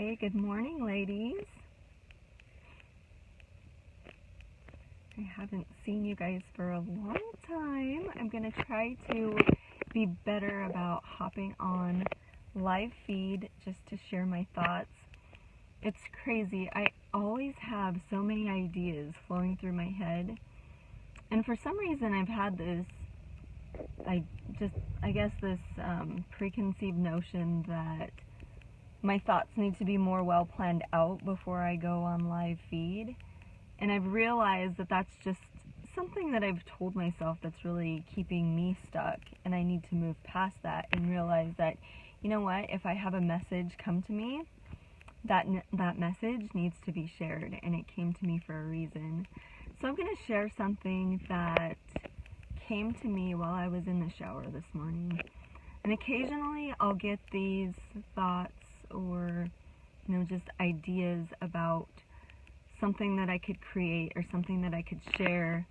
Hey, good morning, ladies. I haven't seen you guys for a long time. I'm going to try to be better about hopping on live feed just to share my thoughts. It's crazy. I always have so many ideas flowing through my head. And for some reason, I've had this, I guess this preconceived notion that my thoughts need to be more well planned out before I go on live feed. And I've realized that that's just something that I've told myself that's really keeping me stuck, and I need to move past that and realize that, you know what, if I have a message come to me, that message needs to be shared, and it came to me for a reason. So I'm going to share something that came to me while I was in the shower this morning. And occasionally I'll get these thoughts or, just ideas about something that I could create or something that I could share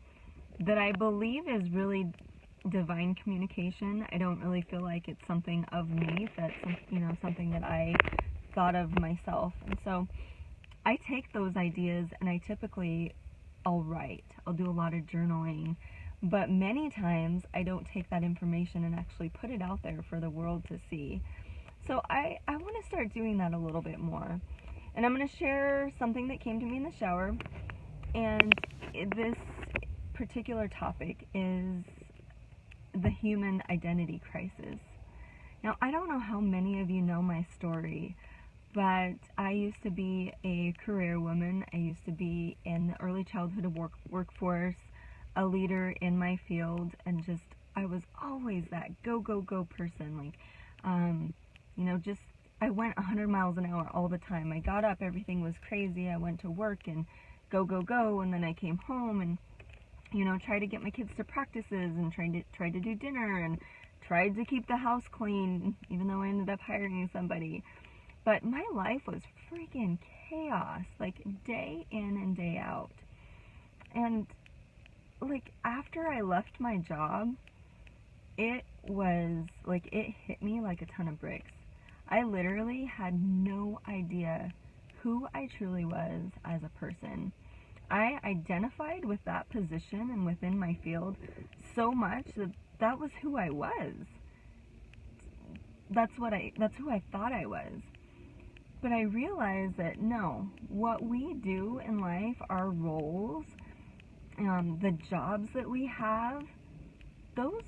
that I believe is really divine communication. I don't really feel like it's something of me, that's something that I thought of myself. And so I take those ideas and I'll write. I'll do a lot of journaling. But many times I don't take that information and actually put it out there for the world to see. So I want to start doing that a little bit more. And I'm going to share something that came to me in the shower. And this particular topic is the human identity crisis. Now, I don't know how many of you know my story, but I used to be a career woman. I used to be in the early childhood workforce, a leader in my field, and I was always that go, go, go person. I went 100 miles an hour all the time. I got up, everything was crazy. I went to work and go, go, go, and then I came home and, tried to get my kids to practices and tried to do dinner and tried to keep the house clean, even though I ended up hiring somebody. But my life was freaking chaos, day in and day out. And, after I left my job, it hit me like a ton of bricks. I literally had no idea who I truly was as a person. I identified with that position and within my field so much that was who I was. That's who I thought I was. But I realized that no, what we do in life, our roles, the jobs that we have, those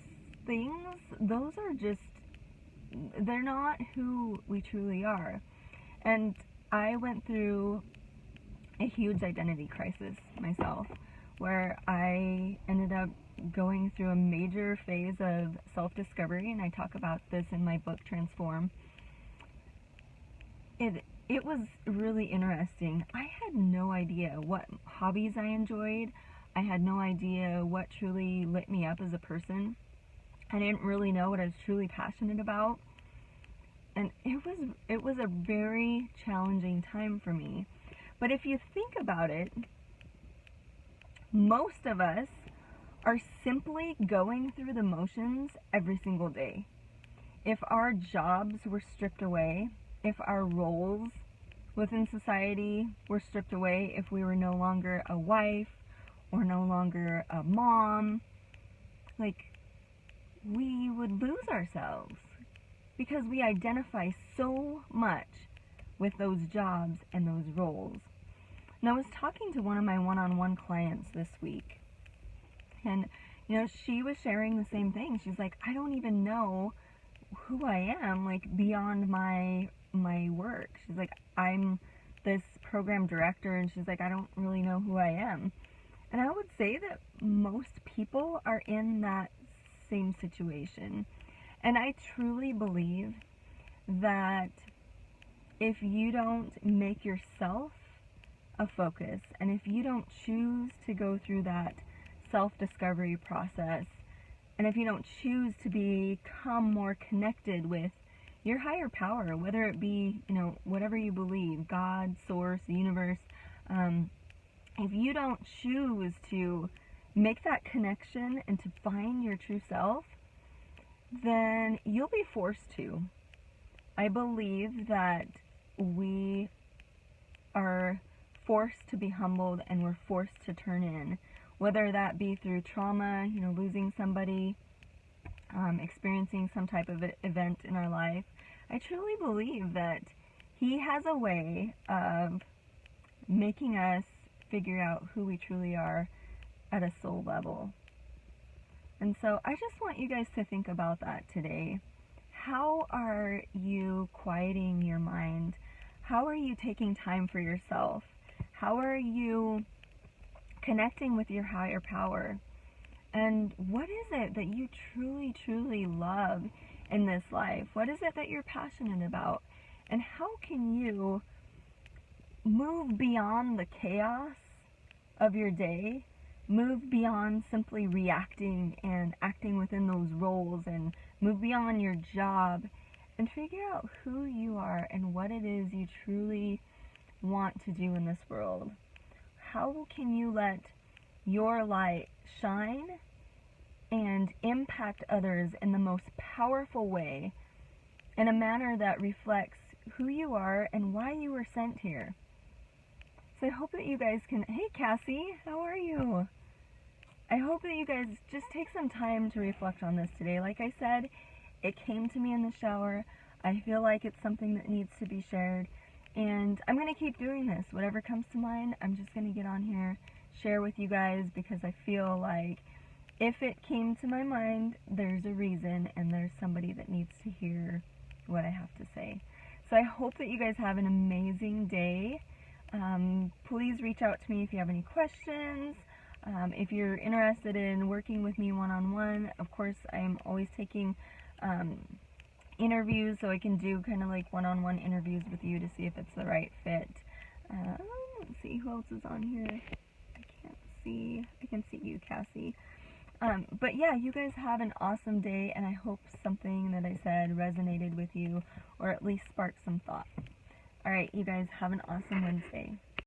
are just, they're not who we truly are. And I went through a huge identity crisis myself, where I ended up going through a major phase of self-discovery, and I talk about this in my book, Transform. It was really interesting. I had no idea what hobbies I enjoyed. I had no idea what truly lit me up as a person. I didn't really know what I was truly passionate about. And it was a very challenging time for me. But if you think about it, most of us are simply going through the motions every single day. If our jobs were stripped away, if our roles within society were stripped away, if we were no longer a wife or no longer a mom, we would lose ourselves because we identify so much with those jobs and those roles. And I was talking to one of my one-on-one clients this week, and she was sharing the same thing. She's like, I don't even know who I am, beyond my work. She's like, I'm this program director, and she's like, I don't really know who I am. And I would say that most people are in that same situation. And I truly believe that if you don't make yourself a focus, and if you don't choose to go through that self-discovery process, and if you don't choose to become more connected with your higher power, whether it be, whatever you believe, God, source, the universe, if you don't choose to make that connection and to find your true self, then you'll be forced to. I believe that we are forced to be humbled and we're forced to turn in, whether that be through trauma, losing somebody, experiencing some type of event in our life. I truly believe that He has a way of making us figure out who we truly are at a soul level. And so I just want you guys to think about that today. How are you quieting your mind? How are you taking time for yourself? How are you connecting with your higher power? And what is it that you truly, truly love in this life? What is it that you're passionate about? And how can you move beyond the chaos of your day, move beyond simply reacting and acting within those roles, and move beyond your job and figure out who you are and what it is you truly want to do in this world? How can you let your light shine and impact others in the most powerful way, in a manner that reflects who you are and why you were sent here? So I hope that you guys can... Hey Cassie, how are you? I hope that you guys just take some time to reflect on this today. Like I said, it came to me in the shower. I feel like it's something that needs to be shared. And I'm going to keep doing this. Whatever comes to mind, I'm just going to get on here, share with you guys, because I feel like if it came to my mind, there's a reason and there's somebody that needs to hear what I have to say. So I hope that you guys have an amazing day. Please reach out to me if you have any questions. If you're interested in working with me one-on-one, of course, I'm always taking interviews, so I can do kind of like one-on-one interviews with you to see if it's the right fit. Let's see, who else is on here? I can't see. I can see you, Cassie. But yeah, you guys have an awesome day, and I hope something that I said resonated with you, or at least sparked some thought. Alright, you guys have an awesome Wednesday.